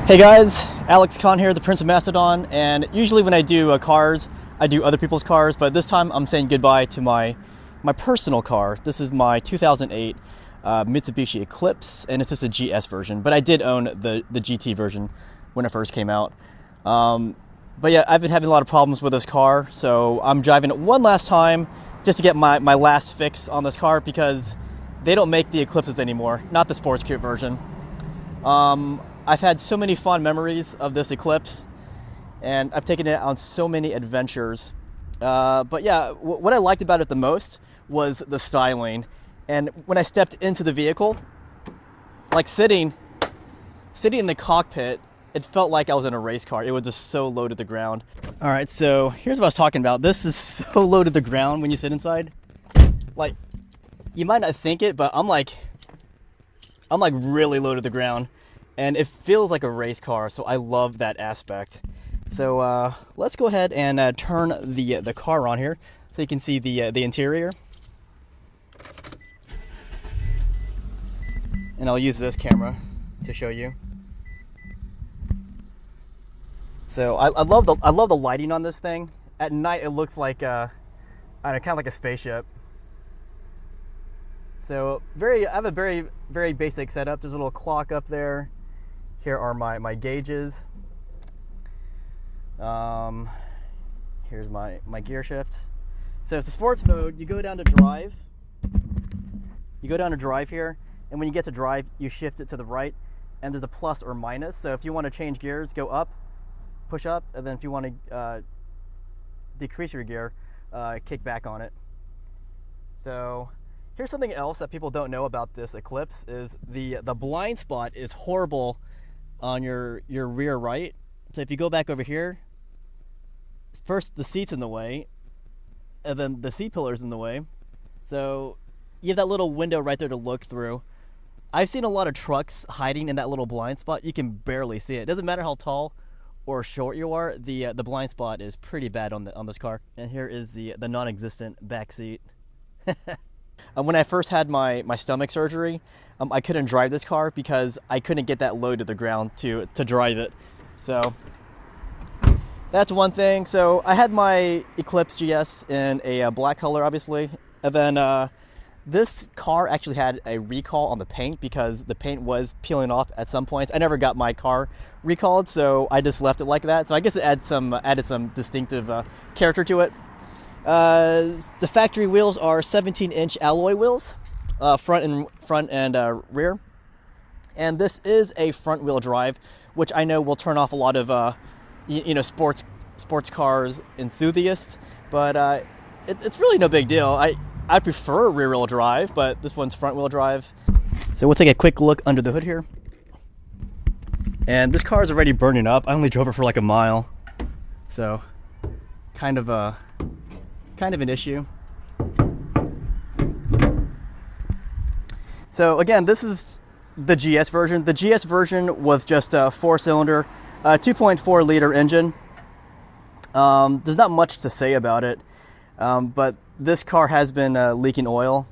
Hey guys, Alex Khan here, the Prince of Mastodon, and usually when I do cars, I do other people's cars, but this time I'm saying goodbye to my personal car. This is my 2008 Mitsubishi Eclipse, and it's just a GS version, but I did own the GT version when it first came out. But yeah, I've been having a lot of problems with this car, so I'm driving it one last time just to get my last fix on this car because they don't make the Eclipses anymore, not the sports coupe version. I've had so many fond memories of this Eclipse, and I've taken it on so many adventures. But yeah, what I liked about it the most was the styling. And when I stepped into the vehicle, like sitting in the cockpit, it felt like I was in a race car. It was just so low to the ground. All right, so here's what I was talking about. This is so low to the ground when you sit inside. Like, you might not think it, but I'm like really low to the ground. And it feels like a race car, so I love that aspect. So let's go ahead and turn the car on here so you can see the interior. And I'll use this camera to show you. So I love the lighting on this thing. At night it looks like I don't know, kind of like a spaceship. So I have a very basic setup. There's a little clock up there. Here are my gauges. Here's my gear shift. So it's the sports mode. You go down to drive. You go down to drive here, and when you get to drive, you shift it to the right, and there's a plus or minus. So if you want to change gears, go up, push up, and then if you want to decrease your gear, kick back on it. So here's something else that people don't know about this Eclipse is the blind spot is horrible on your rear right. So if you go back over here, first the seat's in the way, and then the seat pillar's in the way. So you have that little window right there to look through. I've seen a lot of trucks hiding in that little blind spot. You can barely see it. It doesn't matter how tall or short you are, the blind spot is pretty bad on this car. And here is the non-existent back seat. When I first had my stomach surgery, I couldn't drive this car because I couldn't get that low to the ground to drive it. So that's one thing. So I had my Eclipse GS in a black color, obviously. And then this car actually had a recall on the paint because the paint was peeling off at some points. I never got my car recalled, so I just left it like that. So I guess it added some distinctive character to it. The factory wheels are 17-inch alloy wheels, front and rear, and this is a front-wheel drive, which I know will turn off a lot of sports cars enthusiasts, but it's really no big deal. I prefer rear-wheel drive, but this one's front-wheel drive. So we'll take a quick look under the hood here, and this car is already burning up. I only drove it for like a mile, so kind of an issue. So again, this is the GS version. The GS version was just a 4-cylinder, 2.4 liter engine. There's not much to say about it, but this car has been leaking oil,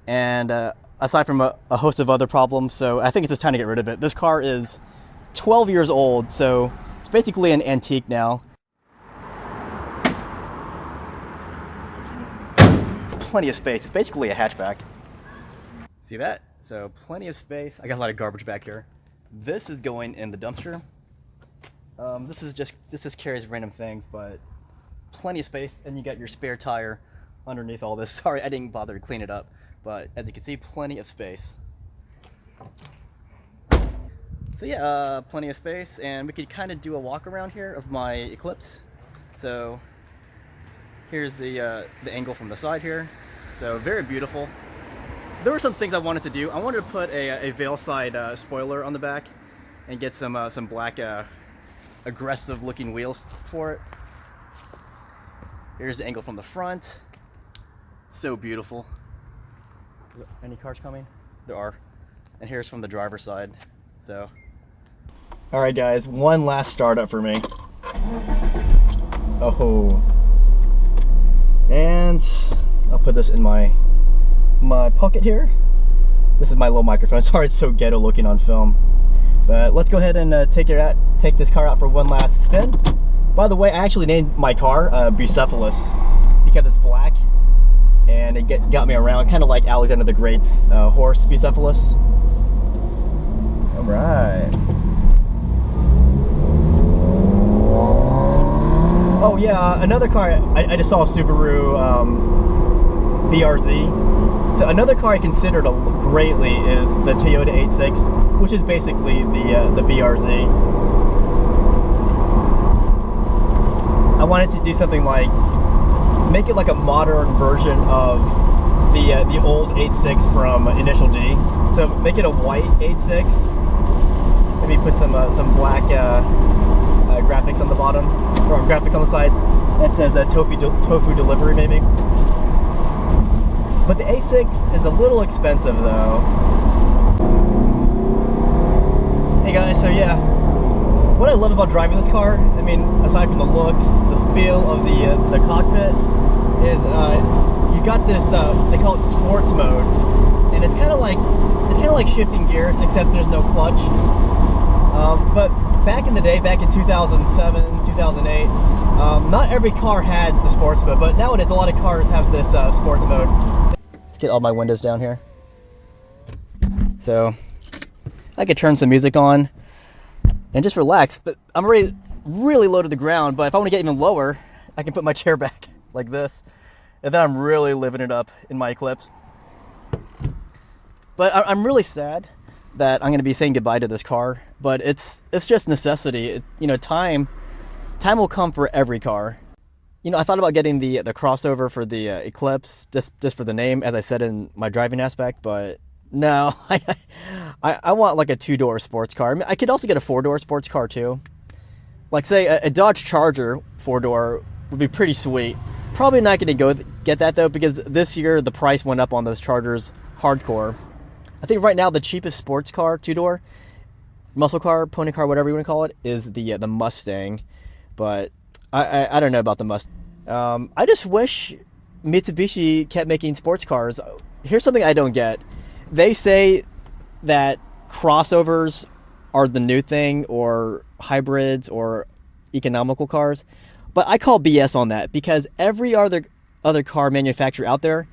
and aside from a host of other problems, so I think it's just time to get rid of it. This car is 12 years old, so it's basically an antique now. Plenty of space. It's basically a hatchback. See that? So plenty of space. I got a lot of garbage back here. This is going in the dumpster. This just carries random things, but plenty of space, and you got your spare tire underneath all this. Sorry, I didn't bother to clean it up, but as you can see, plenty of space. So yeah, plenty of space, and we could kind of do a walk around here of my Eclipse. So here's the angle from the side here. So very beautiful. There were some things I wanted to do. I wanted to put a veil side spoiler on the back and get some black aggressive looking wheels for it. Here's the angle from the front. So beautiful. Any cars coming? There are. And here's from the driver's side. So, all right guys, one last startup for me. Oh. And I'll put this in my pocket here. This is my little microphone. Sorry it's so ghetto looking on film. But let's go ahead and take this car out for one last spin. By the way, I actually named my car Bucephalus because it's black, and it got me around, kind of like Alexander the Great's horse, Bucephalus. All right. Oh yeah, another car, I just saw a Subaru BRZ. So another car I considered greatly is the Toyota 86, which is basically the BRZ. I wanted to do something like, make it like a modern version of the old 86 from Initial D. So make it a white 86. Maybe put some black graphics on the bottom, or graphic on the side that says tofu delivery maybe. But the A6 is a little expensive though. Hey guys, so yeah, what I love about driving this car, I mean, aside from the looks, the feel of the cockpit, is you got this, they call it sports mode, and it's kind of like shifting gears, except there's no clutch. But back in the day, back in 2007, 2008, not every car had the sports mode, but nowadays a lot of cars have this sports mode. Let's get all my windows down here. So I could turn some music on and just relax, but I'm already really low to the ground, but if I want to get even lower, I can put my chair back like this, and then I'm really living it up in my Eclipse. But I'm really sad that I'm going to be saying goodbye to this car, but it's just necessity. You know, time will come for every car. You know, I thought about getting the crossover for the Eclipse just for the name, as I said in my driving aspect, but no, I want like a 2-door sports car. I mean, I could also get a 4-door sports car too. Like say a Dodge Charger 4-door would be pretty sweet. Probably not going to go get that though, because this year the price went up on those Chargers hardcore. I think right now the cheapest sports car 2-door, muscle car, pony car, whatever you want to call it, is the Mustang. But I don't know about the Mustang. I just wish Mitsubishi kept making sports cars. Here's something I don't get. They say that crossovers are the new thing, or hybrids, or economical cars. But I call BS on that, because every other car manufacturer out there,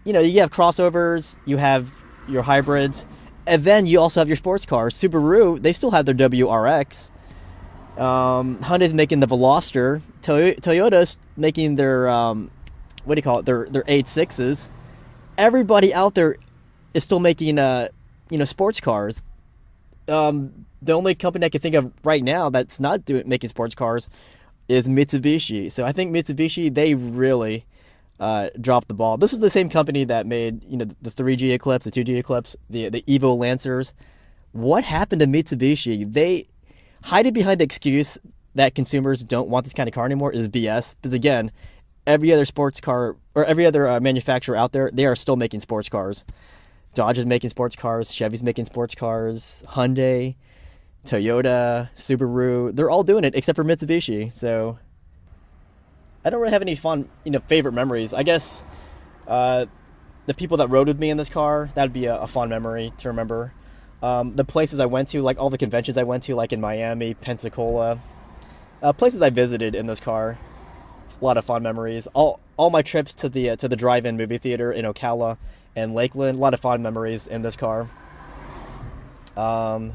you know, you have crossovers, you have your hybrids, and then you also have your sports cars. Subaru, they still have their WRX. Hyundai's making the Veloster. Toyota's making their what do you call it? Their 86s. Everybody out there is still making sports cars. The only company I can think of right now that's not making sports cars is Mitsubishi. So I think Mitsubishi, they really dropped the ball. This is the same company that made the 3G Eclipse, the 2G Eclipse, the Evo Lancers. What happened to Mitsubishi? They hiding behind the excuse that consumers don't want this kind of car anymore is BS. Because again, every other sports car, or every other manufacturer out there, they are still making sports cars. Dodge is making sports cars, Chevy's making sports cars, Hyundai, Toyota, Subaru, they're all doing it except for Mitsubishi. So I don't really have any fun, favorite memories. I guess the people that rode with me in this car, that'd be a fun memory to remember. The places I went to, like all the conventions I went to, like in Miami, Pensacola, places I visited in this car, a lot of fun memories. All my trips to the drive-in movie theater in Ocala and Lakeland, a lot of fun memories in this car. But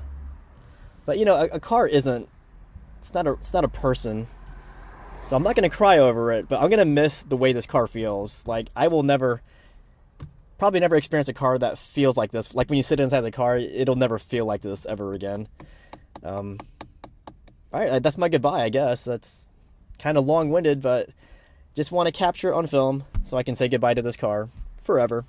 a car it's not a person, so I'm not gonna cry over it, but I'm gonna miss the way this car feels. Like I will probably never experience a car that feels like this. Like when you sit inside the car, it'll never feel like this ever again. All right, that's my goodbye, I guess. That's kind of long-winded, but just want to capture it on film so I can say goodbye to this car forever.